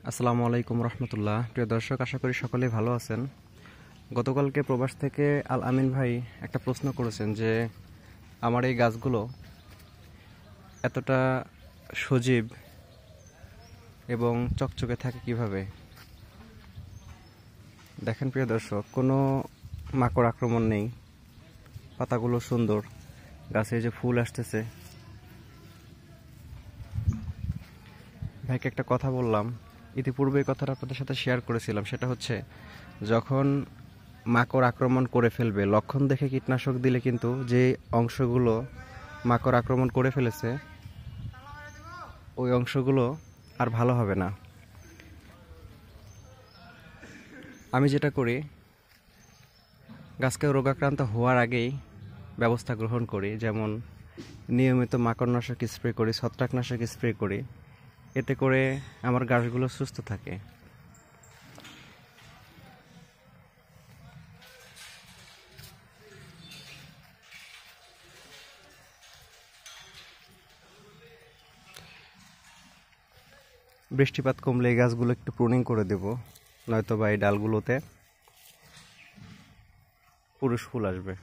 আসসালামু আলাইকুম রহমতুল্লাহ। প্রিয় দর্শক, আশা করি সকলেই ভালো আছেন। গতকালকে প্রবাস থেকে আল আমিন ভাই একটা প্রশ্ন করেছেন যে আমার এই গাছগুলো এতটা সজীব এবং চকচকে থাকে কিভাবে। দেখেন প্রিয় দর্শক, কোনো মাকড় আক্রমণ নেই, পাতাগুলো সুন্দর, গাছে যে ফুল আসতেছে। ভাইকে একটা কথা বললাম, ইতিপূর্বে এই কথাটা আপনাদের সাথে শেয়ার করেছিলাম, সেটা হচ্ছে যখন মাকড় আক্রমণ করে ফেলবে লক্ষণ দেখে কীটনাশক দিলে কিন্তু যে অংশগুলো মাকড় আক্রমণ করে ফেলেছে ওই অংশগুলো আর ভালো হবে না। আমি যেটা করি, গাছকে রোগাক্রান্ত হওয়ার আগেই ব্যবস্থা গ্রহণ করি, যেমন নিয়মিত মাকড়নাশক স্প্রে করি, ছত্রাকনাশক স্প্রে করি। এতে করে আমার গাছগুলো সুস্থ থাকে। বৃষ্টিপাত কমলে এই গাছগুলো একটু প্রুনিং করে দেব, নয়তো বা এই ডালগুলোতে পুরুষ ফুল আসবে।